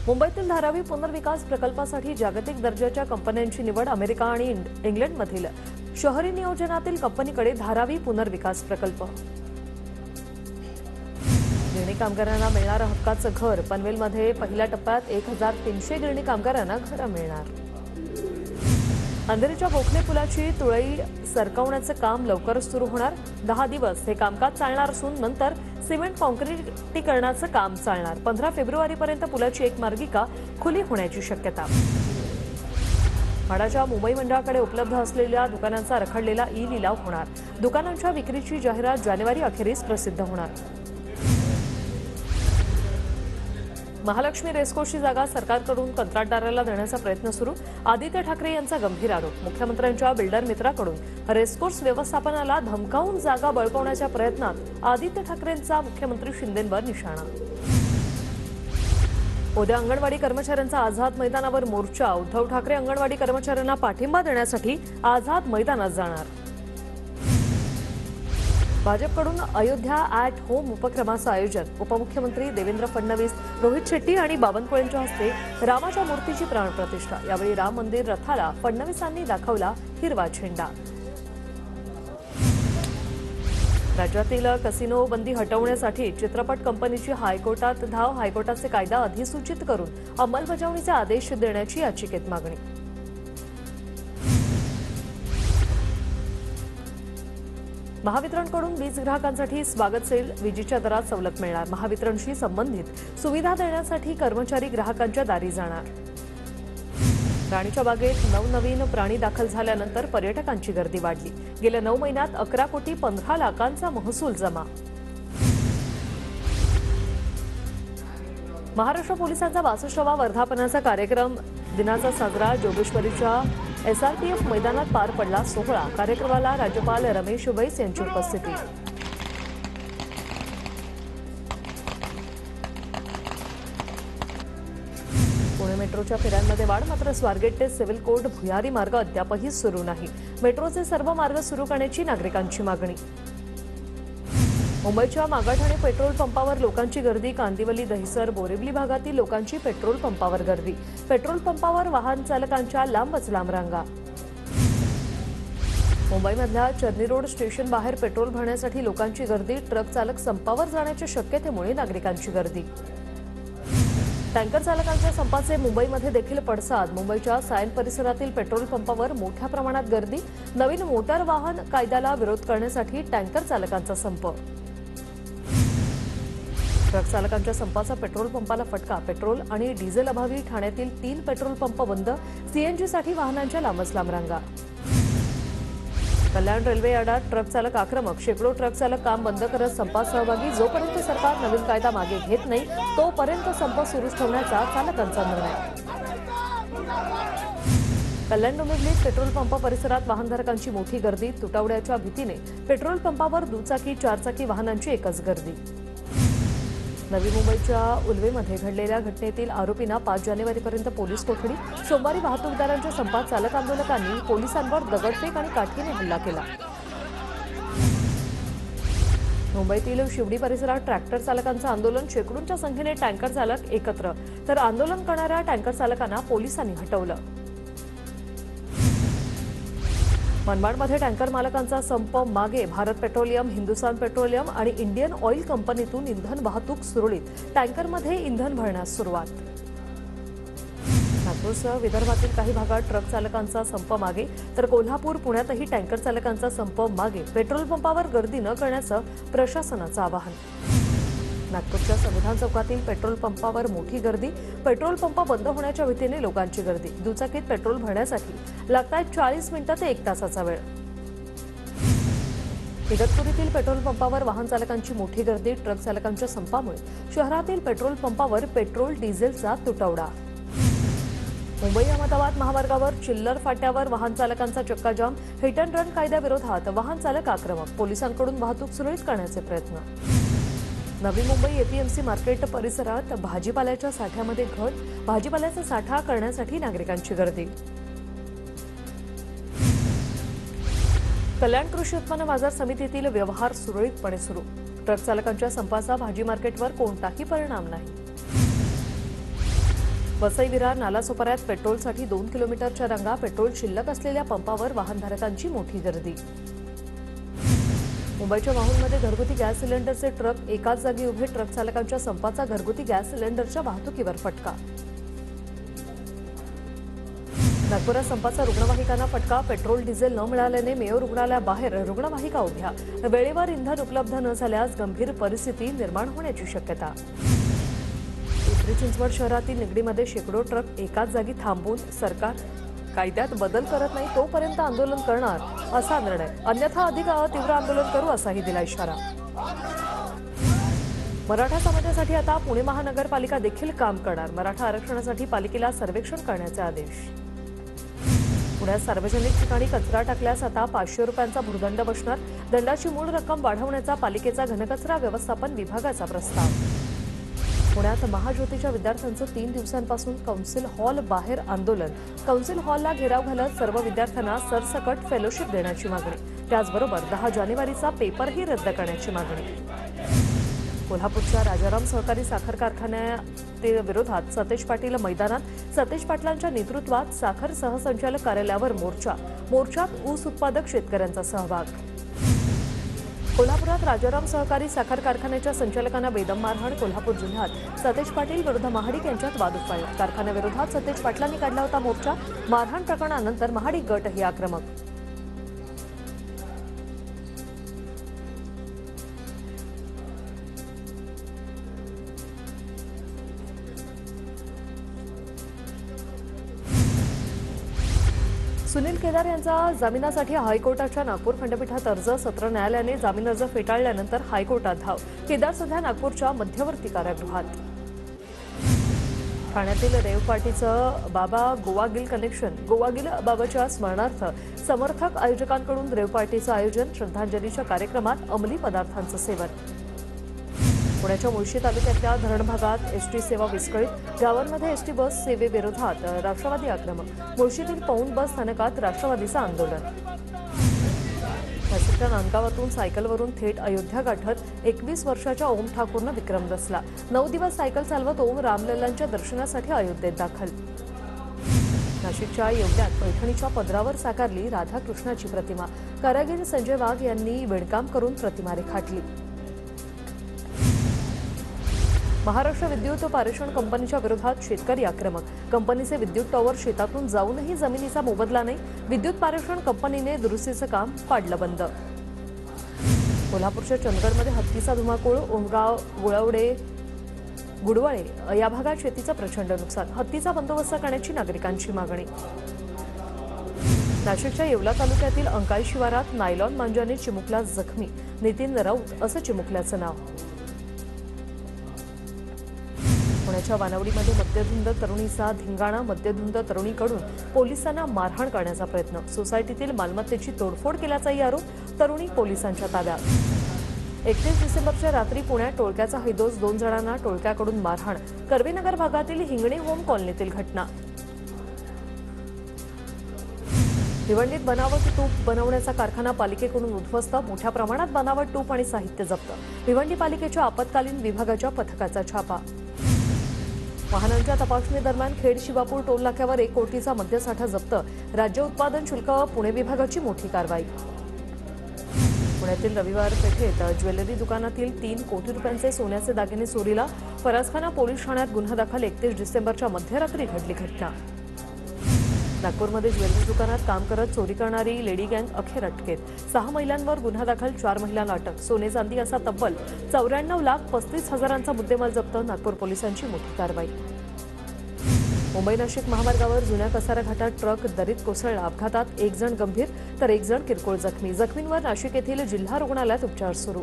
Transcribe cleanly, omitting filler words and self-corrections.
मुंबईतील धारावी पुनर्विकास प्रकल्पासाठी जागतिक दर्जाच्या कंपन्यांची निवड अमेरिका आणि इंग्लंडमधील शहरी नियोजनातील कंपनीकडे धारावी पुनर्विकास प्रकल्प। गिरणी कामगारांना मिळणार हक्काचं घर। पनवेलमध्ये पहिल्या टप्प्यात 1300 गिरणी कामगारांना घरं मिळणार। अंधेरीच्या गोखले पुलाची तुळई सरकवण्याचं काम लवकरच सुरू होणार। 10 दिवस हे कामकाज चालणार असून नंतर सिमेंट काँक्रिटीकरणाचं काम चालणार। 15 फेब्रुवारीपर्यंत पुलाची एक मार्गिका खुली होण्याची शक्यता। म्हाडाच्या मुंबई मंडळाकडे उपलब्ध असलेल्या दुकानांचा रखडलेला ई लिलाव होणार। दुकानांच्या विक्रीची जाहिरात जानेवारी अखेरीस प्रसिद्ध होणार। महालक्ष्मी रेसकोर्सची जागा सरकारकडून कंत्राटदाराला देण्याचा प्रयत्न सुरू। आदित्य ठाकरे यांचा गंभीर आरोप। मुख्यमंत्र्यांच्या बिल्डर मित्राकडून रेसकोर्स व्यवस्थापनाला धमकावून जागा बळकावण्याच्या प्रयत्नात आदित्य ठाकरेंचा मुख्यमंत्री शिंदेंवर निशाणा। उद्या अंगणवाडी कर्मचाऱ्यांचा आझाद मैदानावर मोर्चा। उद्धव ठाकरे अंगणवाडी कर्मचाऱ्यांना पाठिंबा देण्यासाठी आझाद मैदानात जाणार। भाजपकडून अयोध्या ॲट होम उपक्रमाचं आयोजन। उपमुख्यमंत्री देवेंद्र फडणवीस, रोहित शेट्टी आणि बावनकुळेंच्या हस्ते रामाच्या मूर्तीची प्राणप्रतिष्ठा। यावेळी राम मंदिर रथाला फडणवीसांनी दाखवला हिरवा झेंडा। राज्यातील कसिनो बंदी हटवण्यासाठी चित्रपट कंपनीची हायकोर्टात धाव। हायकोर्टाचे कायदा अधिसूचित करून अंमलबजावणीचे आदेश देण्याची याचिकेत मागणी। महावितरणकडून वीज ग्राहकांसाठी स्वागत सेल। विजेच्या दरात सवलत मिळणार। महावितरणशी संबंधित सुविधा देण्यासाठी कर्मचारी ग्राहकांच्या दारी जाणार। राणीच्या बागेत नवनवीन प्राणी दाखल झाल्यानंतर पर्यटकांची गर्दी वाढली। गेल्या 9 महिन्यात 11 कोटी 15 लाखांचा महसूल जमा। महाराष्ट्र पोलिसांचा 62वा वर्धापनाचा कार्यक्रम दिनाचा साजरा। जोगेश्वरीच्या SRPF मैदानात पार पडला सोहळा। कार्यक्रमाला राज्यपाल रमेश बैस यांची उपस्थिती। पुणे मेट्रोच्या फेऱ्यांमध्ये वाढ। मात्र स्वारगेट ते सिव्हिल कोर्ट भुयारी मार्ग अद्यापही सुरू नाही। मेट्रोचे सर्व मार्ग सुरू करण्याची नागरिकांची मागणी। मुंबईच्या मागाठाणे पेट्रोल पंपावर लोकांची गर्दी। कांदिवली, दहिसर, बोरिवली भागातील लोकांची पेट्रोल पंपावर गर्दी। पेट्रोल पंपावर वाहन चालकांच्या लांबच लांब रांगा। मुंबईमधल्या चर्नी रोड स्टेशन बाहेर पेट्रोल भरण्यासाठी लोकांची गर्दी। ट्रक चालक संपावर जाण्याच्या शक्यतेमुळे नागरिकांची गर्दी। टँकर चालकांच्या संपाचे मुंबईमध्ये देखील पडसाद। मुंबईच्या सायन परिसरातील पेट्रोल पंपावर मोठ्या प्रमाणात गर्दी। नवीन मोटार वाहन कायद्याला विरोध करण्यासाठी टँकर चालकांचा संप। ट्रक चालकांच्या संपाचा पेट्रोल पंपाला फटका। पेट्रोल आणि डिझेल अभावी ठाण्यातील 3 पेट्रोल पंप बंद। सीएनजीसाठी वाहनांच्या लांबच लांब रांगा। कल्याण रेल्वे यार्डात ट्रक चालक आक्रमक। शेकडो ट्रक चालक काम बंद करत संपात सहभागी। जोपर्यंत सरकार नवीन कायदा मागे घेत नाही तोपर्यंत संप सुरूच ठेवण्याचा चालकांचा निर्णय। कल्याण डोंबिवलीत पेट्रोल पंप परिसरात वाहनधारकांची मोठी गर्दी। तुटवड्याच्या भीतीने पेट्रोल पंपावर दुचाकी, चारचाकी वाहनांची एकच गर्दी। नवी मुंबईच्या उल्वेमध्ये घडलेल्या घटनेतील आरोपींना 5 जानेवारीपर्यंत पोलीस कोठडी। सोमवारी वाहतूकदारांच्या संपात चालक आंदोलकांनी पोलिसांवर दगडफेक आणि काठीने हल्ला केला। मुंबईतील शिवडी परिसरात ट्रॅक्टर चालकांचं आंदोलन। शेकडोंच्या संख्येने टँकर चालक एकत्र, तर आंदोलन करणाऱ्या टँकर चालकांना पोलिसांनी हटवलं। मनमाडमध्ये टँकर मालकांचा संप मागे। भारत पेट्रोलियम, हिंदुस्थान पेट्रोलियम आणि इंडियन ऑइल कंपनीतून इंधन वाहतूक सुरळीत। टँकरमध्ये इंधन भरण्यास सुरुवात। नागपूरसह विदर्भातील काही भागात ट्रक चालकांचा संप मागे, तर कोल्हापूर, पुण्यातही टँकर चालकांचा संप मागे। पेट्रोल पंपावर गर्दी न करण्याचं प्रशासनाचं आवाहन। नागपूरच्या संविधान चौकातील पेट्रोल पंपावर मोठी गर्दी। पेट्रोल पंप बंद होण्याच्या भीतीने लोकांची गर्दी। दुचाकीत पेट्रोल भरण्यासाठी लागतात 40 मिनिटं ते 1 तासाचा वेळ। इगतपुरीतील पेट्रोल पंपावर वाहन चालकांची मोठी गर्दी। ट्रक चालकांच्या संपामुळे शहरातील पेट्रोल पंपावर पेट्रोल डिझेलचा तुटवडा। मुंबई अहमदाबाद महामार्गावर चिल्लर फाट्यावर वाहन चालकांचा चक्काजाम। हिट अँड रन कायद्याविरोधात वाहन चालक आक्रमक। पोलिसांकडून वाहतूक सुरळीत करण्याचे प्रयत्न। नवी मुंबई एपीएमसी मार्केट परिसरात भाजीपाल्याच्या साठ्यामध्ये घट। भाजीपाल्याचा साठा करण्यासाठी नागरिकांची गर्दी। कल्याण कृषी उत्पन्न बाजार समितीतील व्यवहार सुरळीतपणे सुरू। ट्रक चालकांच्या संपाचा भाजी मार्केटवर कोणताही परिणाम नाही। वसई विरार नालासोपाऱ्यात पेट्रोलसाठी 2 किलोमीटरच्या रांगा, पेट्रोल शिल्लक असलेल्या पंपावर वाहनधारकांची मोठी गर्दी. मुंबईच्या माहूरमध्ये घरगुती गॅस सिलेंडरचे ट्रक एकाच जागी उभे, ट्रक चालकांच्या संपाचा घरगुती गॅस सिलेंडरच्या वाहतुकीवर फटका. नागपुरात संपाचा रुग्णवाहिकांना फटका, पेट्रोल डिझेल न मिळाल्याने मेयो रुग्णालयाबाहेर रुग्णवाहिका उभ्या. वेळेवर इंधन उपलब्ध न झाल्यास गंभीर परिस्थिती निर्माण होण्याची शक्यता. पिंपरी चिंचवड शहरातील निगडीमध्ये शेकडो ट्रक एकाच जागी थांबून सरकार कायद्यात बदल करत नाही तोपर्यंत आंदोलन करणार असा निर्णय, अन्यथा अधिक तीव्र आंदोलन करू असाही दिला इशारा. मराठा समाजासाठी आता पुणे महानगरपालिका देखील काम करणार, मराठा आरक्षणासाठी पालिकेला सर्वेक्षण करण्याचे आदेश. पुण्यात सार्वजनिक ठिकाणी कचरा टाकल्यास आता 500 रुपयांचा भूर्दंड बसणार, दंडाची मूळ रक्कम वाढवण्याचा पालिकेचा घनकचरा व्यवस्थापन विभागाचा प्रस्ताव. पुण्यात महाज्योतीच्या विद्यार्थ्यांचं 3 दिवसांपासून कौन्सिल हॉल बाहेर आंदोलन, कौन्सिल हॉलला घेराव घालत सर्व विद्यार्थ्यांना सरसकट फेलोशिप देण्याची मागणी, त्याचबरोबर 10 जानेवारीचा पेपरही रद्द करण्याची मागणी. कोल्हापूरच्या राजाराम सहकारी साखर कारखान्याच्या विरोधात सतेज पाटील मैदानात, सतेज पाटलांच्या नेतृत्वात साखर सहसंचालक कार्यालयावर मोर्चात ऊस उत्पादक शेतकऱ्यांचा सहभाग. कोल्हापुरात राजाराम सहकारी साखर कारखान्याच्या संचालकांना बेदम मारहाण, कोल्हापूर जिल्ह्यात सतेज पाटील विरुद्ध महाडिक यांच्यात वाद उफाळला. कारखान्याविरोधात सतेज पाटलांनी काढला होता मोर्चा, मारहाण प्रकरणानंतर महाडिक गटही आक्रमक. सुनील केदार यांचा जामिनासाठी हायकोर्टाच्या नागपूर खंडपीठात अर्ज, सत्र न्यायालयाने जामीन अर्ज फेटाळल्यानंतर हायकोर्टात धाव. केदार सध्या नागपूरच्या मध्यवर्ती कारागृहात. ठाण्यातील रेव पार्टीचं बाबा गोवागिल कनेक्शन, गोवागिल बाबाच्या स्मरणार्थ समर्थक आयोजकांकडून रेव पार्टीचं आयोजन, श्रद्धांजलीच्या कार्यक्रमात अंमली पदार्थांचं सेवन. पुण्याच्या मुळशी तालुक्यातल्या धरण भागात एसटी सेवा विस्कळीत, गावांमध्ये एसटी बस सेवेविरोधात राष्ट्रवादी आक्रमक, मुळशीतील पौंड बस स्थानकात राष्ट्रवादीचं आंदोलन. नाशिकच्या नांदगावातून सायकलवरून थेट अयोध्या गाठत 21 वर्षाच्या ओम ठाकूरनं विक्रम रचला. 9 दिवस सायकल चालवत ओम रामलल्लांच्या दर्शनासाठी अयोध्येत दाखल. नाशिकच्या येवल्यात पैठणीच्या पदरावर साकारली राधाकृष्णाची प्रतिमा, कारागीर संजय वाघ यांनी विणकाम करून प्रतिमा रेखाटली. महाराष्ट्र विद्युत पारेषण कंपनीच्या विरोधात शेतकरी आक्रमक, कंपनीचे विद्युत टॉवर शेतातून जाऊनही जमिनीचा मोबदला नाही, विद्युत पारेषण कंपनीने दुरुस्तीचं काम पाडलं बंद. कोल्हापूरच्या चंदगडमध्ये हत्तीचा धुमाकूळ, ओमगाव गुडवळे या भागात शेतीचं प्रचंड नुकसान, हत्तीचा बंदोबस्त करण्याची नागरिकांची मागणी. नाशिकच्या येवला तालुक्यातील अंकाई शिवारात नायलॉन मांजाने चिमुकला जखमी, नितीन राऊत असं चिमुकल्याचं नाव. पुण्याच्या वानवडीमध्ये मद्यधुंद तरुणीचा धिंगाणा, मद्यधुंद तरुणीकडून पोलिसांना मारहाण करण्याचा प्रयत्न, सोसायटीतील मालमत्तेची तोडफोड केल्याचाही आरोप, तरुणी पोलिसांच्या ताब्यात. 31 डिसेंबरच्या रात्री पुण्यात टोळक्याचा हैदोस, 2 जणांना टोळक्याकडून मारहाण, कर्वेनगर भागातील हिंगणी होम कॉलनीतील घटना. भिवंडीत बनावट तूप बनवण्याचा कारखाना पालिकेकडून उद्ध्वस्त, मोठ्या प्रमाणात बनावट तूप आणि साहित्य जप्त, भिवंडी पालिकेच्या आपत्कालीन विभागाच्या पथकाचा छापा. वाहनांच्या तपासणी दरम्यान खेड शिवापूर टोल नाक्यावर 1 कोटीचा मद्यसाठा जप्त, राज्य उत्पादन शुल्क पुणे विभागाची मोठी कारवाई. पुण्यातील रविवार पेठेत ज्वेलरी दुकानातील 3 कोटी रुपयांचे सोन्याचे दागिने चोरीला, फरासखाना पोलीस ठाण्यात गुन्हा दाखल, 31 डिसेंबरच्या मध्यरात्री घडली घटना. नागपूरमध्ये ज्वेलरी दुकानात काम करत चोरी करणारी लेडी गँग अखेर अटकेत, 6 महिलांवर गुन्हा दाखल, 4 महिलांना अटक, सोने चांदी असा तब्बल 94,35,000चा मुद्देमाल जप्त, नागपूर पोलिसांची मोठी कारवाई. मुंबई नाशिक महामार्गावर जुन्या कसारा घाटात ट्रक दरीत कोसळला, अपघातात 1 जण गंभीर तर 1 जण किरकोळ जखमी, जखमींवर नाशिक येथील जिल्हा रुग्णालयात उपचार सुरू.